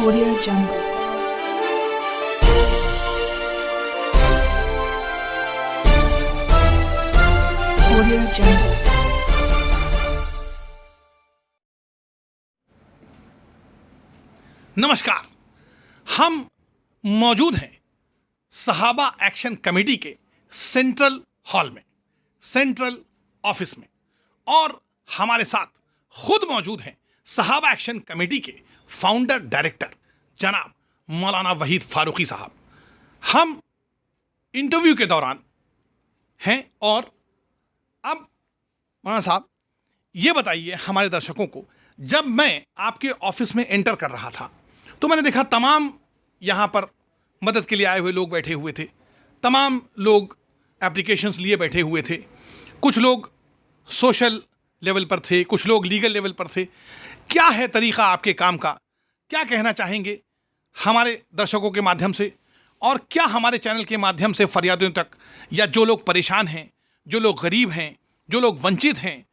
Audio Jungle. Audio Jungle. नमस्कार। हम मौजूद हैं सहाबा एक्शन कमेटी के सेंट्रल हॉल में, सेंट्रल ऑफिस में, और हमारे साथ खुद मौजूद हैं सहाबा एक्शन कमेटी के फाउंडर डायरेक्टर जनाब मौलाना वहीद फारूकी साहब। हम इंटरव्यू के दौरान हैं और अब मौलाना साहब ये बताइए हमारे दर्शकों को, जब मैं आपके ऑफिस में एंटर कर रहा था तो मैंने देखा तमाम यहाँ पर मदद के लिए आए हुए लोग बैठे हुए थे, तमाम लोग एप्लीकेशंस लिए बैठे हुए थे, कुछ लोग सोशल लेवल पर थे, कुछ लोग लीगल लेवल पर थे। क्या है तरीक़ा आपके काम का? क्या कहना चाहेंगे हमारे दर्शकों के माध्यम से, और क्या हमारे चैनल के माध्यम से फरियादों तक, या जो लोग परेशान हैं, जो लोग गरीब हैं, जो लोग वंचित हैं,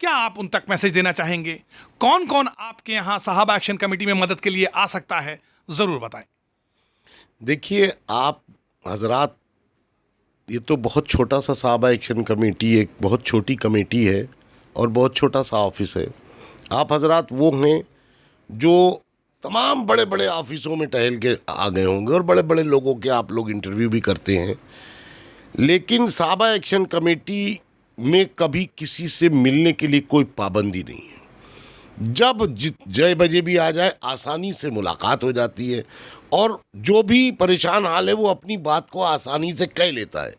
क्या आप उन तक मैसेज देना चाहेंगे? कौन कौन आपके यहाँ सहाबा एक्शन कमेटी में मदद के लिए आ सकता है, ज़रूर बताएं। देखिए आप हजरात, ये तो बहुत छोटा सा सहाबा एक्शन कमेटी, एक बहुत छोटी कमेटी है और बहुत छोटा सा ऑफिस है। आप हजरात वो हैं जो तमाम बड़े बड़े ऑफिसों में टहल के आ गए होंगे और बड़े बड़े लोगों के आप लोग इंटरव्यू भी करते हैं, लेकिन सहाबा एक्शन कमेटी में कभी किसी से मिलने के लिए कोई पाबंदी नहीं है। जब जय बजे भी आ जाए आसानी से मुलाकात हो जाती है, और जो भी परेशान हाल है वो अपनी बात को आसानी से कह लेता है,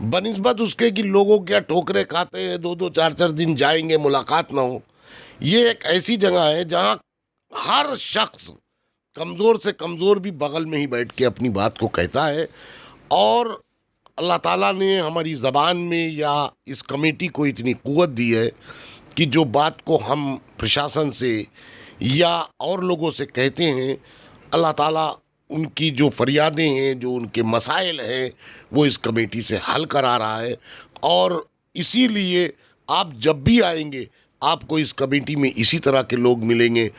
बनिस्बत उसके कि लोगों क्या ठोकरे खाते हैं, 2-2 4-4 दिन जाएंगे मुलाकात ना हो। ये एक ऐसी जगह है जहाँ हर शख्स कमज़ोर से कमज़ोर भी बगल में ही बैठ के अपनी बात को कहता है, और अल्लाह ताला ने हमारी ज़बान में या इस कमेटी को इतनी क़ुव्वत दी है कि जो बात को हम प्रशासन से या और लोगों से कहते हैं, अल्लाह ताला उनकी जो फरियादें हैं, जो उनके मसाइल हैं, वो इस कमेटी से हल करा रहा है। और इसीलिए आप जब भी आएंगे आपको इस कमेटी में इसी तरह के लोग मिलेंगे।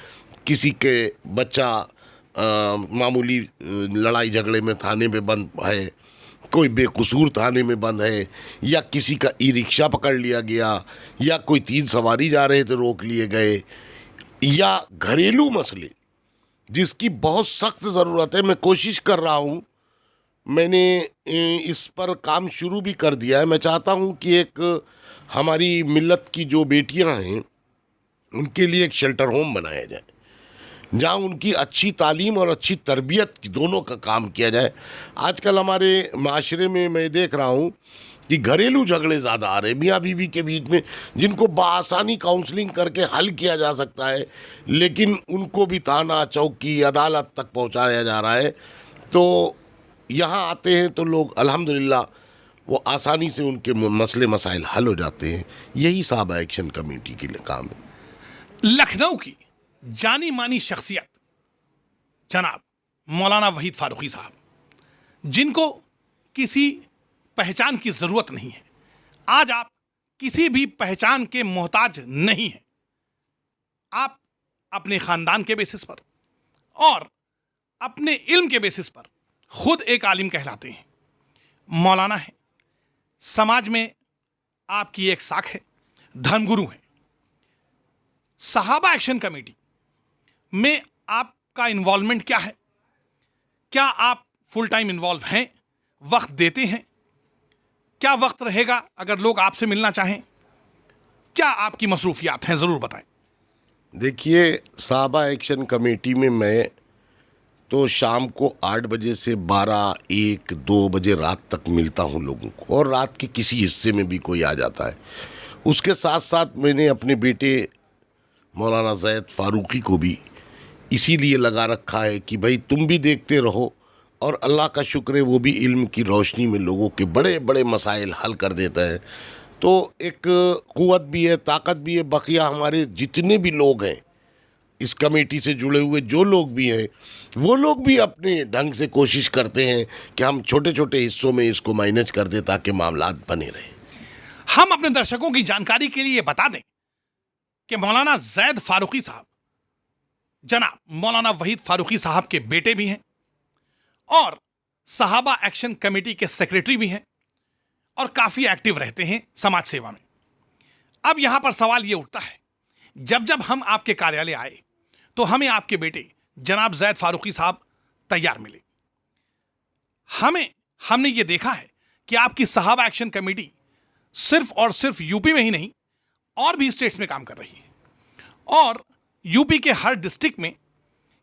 किसी के बच्चा मामूली लड़ाई झगड़े में थाने में बंद है, कोई बेकसूर थाने में बंद है, या किसी का ई रिक्शा पकड़ लिया गया, या कोई 3 सवारी जा रहे थे रोक लिए गए, या घरेलू मसले जिसकी बहुत सख्त ज़रूरत है। मैं कोशिश कर रहा हूँ, मैंने इस पर काम शुरू भी कर दिया है। मैं चाहता हूँ कि एक हमारी मिल्लत की जो बेटियाँ हैं उनके लिए एक शेल्टर होम बनाया जाए, जहाँ उनकी अच्छी तालीम और अच्छी तरबियत दोनों का काम किया जाए। आजकल हमारे माशरे में मैं देख रहा हूँ कि घरेलू झगड़े ज़्यादा आ रहे हैं मियाँ बीवी के बीच में, जिनको बआसानी काउंसलिंग करके हल किया जा सकता है, लेकिन उनको भी थाना चौकी अदालत तक पहुँचाया जा रहा है। तो यहाँ आते हैं तो लोग अल्हम्दुलिल्लाह वो आसानी से उनके मसले मसाइल हल हो जाते हैं। यही सहाबा एक्शन कमेटी के लिए काम है। लखनऊ की जानी मानी शख्सियत जनाब मौलाना वहीद फारूकी साहब, जिनको किसी पहचान की ज़रूरत नहीं है, आज आप किसी भी पहचान के मोहताज नहीं हैं। आप अपने ख़ानदान के बेसिस पर और अपने इल्म के बेसिस पर खुद एक आलिम कहलाते हैं, मौलाना हैं, समाज में आपकी एक साख है, धर्मगुरु हैं। सहाबा एक्शन कमेटी में आपका इन्वॉल्वमेंट क्या है? क्या आप फुल टाइम इन्वॉल्व हैं, वक्त देते हैं? क्या वक्त रहेगा अगर लोग आपसे मिलना चाहें? क्या आपकी मसरूफियात हैं, ज़रूर बताएं। देखिए सहाबा एक्शन कमेटी में मैं तो शाम को 8 बजे से 12, 1, 2 बजे रात तक मिलता हूँ लोगों को, और रात के किसी हिस्से में भी कोई आ जाता है। उसके साथ साथ मैंने अपने बेटे मौलाना ज़ैद फारूकी को भी इसीलिए लगा रखा है कि भाई तुम भी देखते रहो, और अल्लाह का शुक्र है वो भी इल्म की रोशनी में लोगों के बड़े बड़े मसाइल हल कर देता है। तो एक क़ुव्वत भी है, ताकत भी है। बकिया हमारे जितने भी लोग हैं इस कमेटी से जुड़े हुए, जो लोग भी हैं, वो लोग भी अपने ढंग से कोशिश करते हैं कि हम छोटे छोटे हिस्सों में इसको मैनेज कर दें ताकि मामलात बने रहें। हम अपने दर्शकों की जानकारी के लिए बता दें कि मौलाना ज़ैद फारूकी साहब जनाब मौलाना वहीद फारूकी साहब के बेटे भी हैं और सहाबा एक्शन कमेटी के सेक्रेटरी भी हैं और काफ़ी एक्टिव रहते हैं समाज सेवा में। अब यहां पर सवाल यह उठता है, जब जब हम आपके कार्यालय आए तो हमें आपके बेटे जनाब जैद फारूकी साहब तैयार मिले। हमने ये देखा है कि आपकी सहाबा एक्शन कमेटी सिर्फ और सिर्फ यूपी में ही नहीं और भी स्टेट्स में काम कर रही है और यूपी के हर डिस्ट्रिक्ट में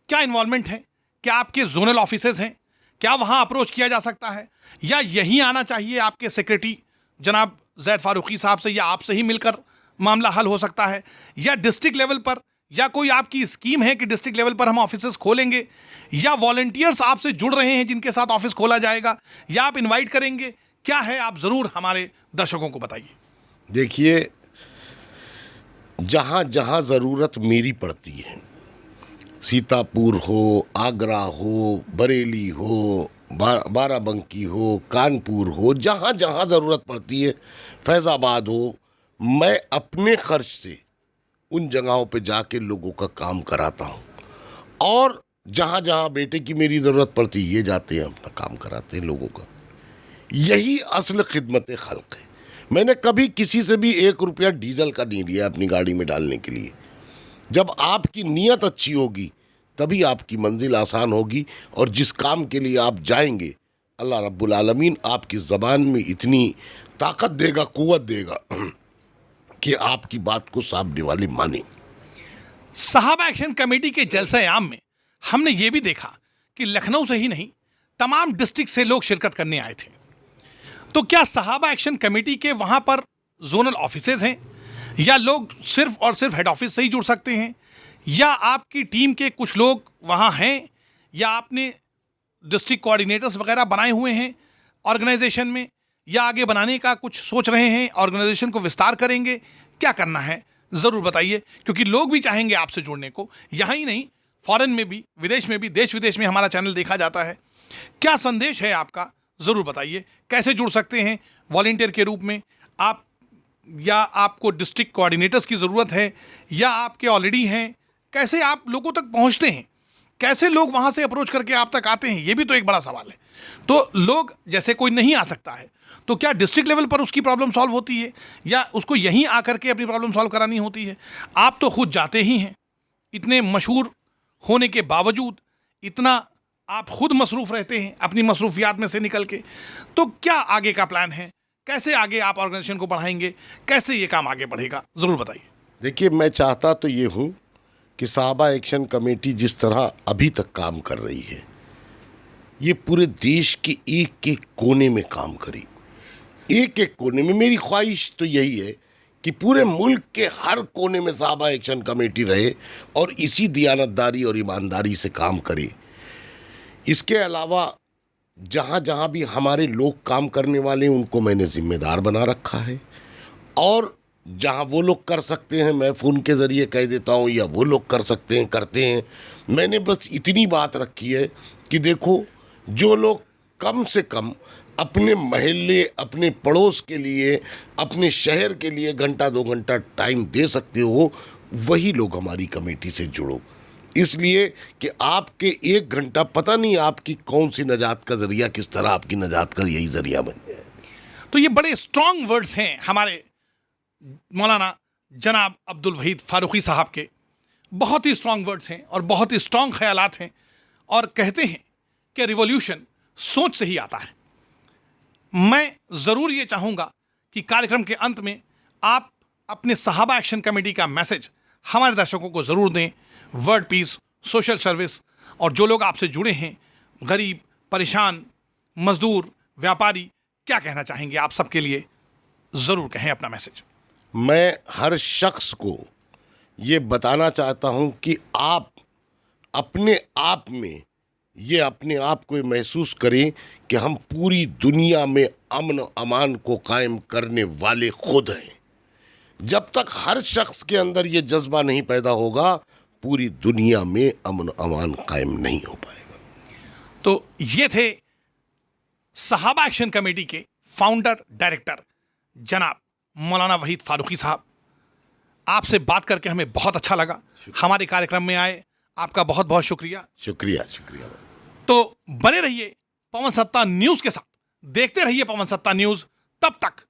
क्या इन्वॉल्वमेंट है, क्या आपके जोनल ऑफिसेज हैं, क्या वहां अप्रोच किया जा सकता है या यहीं आना चाहिए आपके सेक्रेटरी जनाब जैद फारूकी साहब से, या आपसे ही मिलकर मामला हल हो सकता है, या डिस्ट्रिक्ट लेवल पर, या कोई आपकी स्कीम है कि डिस्ट्रिक्ट लेवल पर हम ऑफिसेज खोलेंगे, या वॉलंटियर्स आपसे जुड़ रहे हैं जिनके साथ ऑफिस खोला जाएगा, या आप इनवाइट करेंगे, क्या है? आप जरूर हमारे दर्शकों को बताइए। देखिए, जहाँ जहाँ ज़रूरत मेरी पड़ती है, सीतापुर हो, आगरा हो, बरेली हो, बाराबंकी हो, कानपुर हो, जहाँ जहाँ ज़रूरत पड़ती है, फैज़ाबाद हो, मैं अपने खर्च से उन जगहों पे जाके लोगों का काम कराता हूँ। और जहाँ जहाँ बेटे की मेरी ज़रूरत पड़ती है, ये जाते हैं अपना काम कराते हैं लोगों का। यही असल खिदमत खल्क है। मैंने कभी किसी से भी 1 रुपया डीजल का नहीं लिया अपनी गाड़ी में डालने के लिए। जब आपकी नीयत अच्छी होगी तभी आपकी मंजिल आसान होगी, और जिस काम के लिए आप जाएंगे अल्लाह रब्बुल आलमीन आपकी ज़बान में इतनी ताकत देगा, कुव्वत देगा कि आपकी बात को सामने वाले मानेंगे। सहाबा एक्शन कमेटी के जलसा आम में हमने ये भी देखा कि लखनऊ से ही नहीं तमाम डिस्ट्रिक्ट से लोग शिरकत करने आए थे। तो क्या सहाबा एक्शन कमेटी के वहां पर जोनल ऑफिसेज हैं, या लोग सिर्फ और सिर्फ हेड ऑफिस से ही जुड़ सकते हैं, या आपकी टीम के कुछ लोग वहां हैं, या आपने डिस्ट्रिक्ट कोऑर्डिनेटर्स वगैरह बनाए हुए हैं ऑर्गेनाइजेशन में, या आगे बनाने का कुछ सोच रहे हैं, ऑर्गेनाइजेशन को विस्तार करेंगे? क्या करना है ज़रूर बताइए, क्योंकि लोग भी चाहेंगे आपसे जुड़ने को। यहाँ ही नहीं, फॉरेन में भी, विदेश में भी, देश विदेश में हमारा चैनल देखा जाता है। क्या संदेश है आपका, ज़रूर बताइए। कैसे जुड़ सकते हैं वॉलंटियर के रूप में आप, या आपको डिस्ट्रिक्ट कोऑर्डिनेटर्स की ज़रूरत है, या आपके ऑलरेडी हैं? कैसे आप लोगों तक पहुंचते हैं, कैसे लोग वहां से अप्रोच करके आप तक आते हैं, ये भी तो एक बड़ा सवाल है। तो लोग, जैसे कोई नहीं आ सकता है, तो क्या डिस्ट्रिक्ट लेवल पर उसकी प्रॉब्लम सॉल्व होती है, या उसको यहीं आकर के अपनी प्रॉब्लम सॉल्व करानी होती है? आप तो खुद जाते ही हैं, इतने मशहूर होने के बावजूद इतना आप खुद मसरूफ़ रहते हैं अपनी मसरूफियात में से निकल के। तो क्या आगे का प्लान है, कैसे आगे आप ऑर्गेनाइजेशन को बढ़ाएंगे, कैसे ये काम आगे बढ़ेगा, ज़रूर बताइए। देखिए, मैं चाहता तो ये हूँ कि सहाबा एक्शन कमेटी जिस तरह अभी तक काम कर रही है, ये पूरे देश के एक एक कोने में काम करे। एक एक कोने में मेरी ख्वाहिश तो यही है कि पूरे मुल्क के हर कोने में सहाबा एक्शन कमेटी रहे और इसी दियानतदारी और ईमानदारी से काम करे। इसके अलावा जहाँ जहाँ भी हमारे लोग काम करने वाले हैं, उनको मैंने ज़िम्मेदार बना रखा है, और जहाँ वो लोग कर सकते हैं मैं फ़ोन के ज़रिए कह देता हूँ, या वो लोग कर सकते हैं करते हैं। मैंने बस इतनी बात रखी है कि देखो, जो लोग कम से कम अपने महल्ले, अपने पड़ोस के लिए, अपने शहर के लिए घंटा 2 घंटा टाइम दे सकते हो, वही लोग हमारी कमेटी से जुड़ो। इसलिए कि आपके 1 घंटा पता नहीं आपकी कौन सी नजात का ज़रिया, किस तरह आपकी नजात का यही ज़रिया बन जाए। तो ये बड़े स्ट्रॉन्ग वर्ड्स हैं हमारे मौलाना जनाब अब्दुल वहीद फारूकी साहब के। बहुत ही स्ट्रॉन्ग वर्ड्स हैं और बहुत ही स्ट्रॉन्ग ख्यालात हैं, और कहते हैं कि रिवॉल्यूशन सोच से ही आता है। मैं ज़रूर ये चाहूँगा कि कार्यक्रम के अंत में आप अपने सहाबा एक्शन कमेटी का मैसेज हमारे दर्शकों को ज़रूर दें। वर्ल्ड पीस, सोशल सर्विस, और जो लोग आपसे जुड़े हैं, गरीब, परेशान, मजदूर, व्यापारी, क्या कहना चाहेंगे आप सबके लिए? ज़रूर कहें अपना मैसेज। मैं हर शख्स को ये बताना चाहता हूँ कि आप अपने आप में ये अपने आप को महसूस करें कि हम पूरी दुनिया में अमन अमान को कायम करने वाले खुद हैं। जब तक हर शख्स के अंदर ये जज्बा नहीं पैदा होगा, पूरी दुनिया में अमन अमान कायम नहीं हो पाएगा। तो ये थे सहाबा एक्शन कमेटी के फाउंडर डायरेक्टर जनाब मौलाना वहीद फारूकी साहब। आपसे बात करके हमें बहुत अच्छा लगा। हमारे कार्यक्रम में आए, आपका बहुत बहुत शुक्रिया। शुक्रिया शुक्रिया। तो बने रहिए पवन सत्ता न्यूज के साथ, देखते रहिए पवन सत्ता न्यूज। तब तक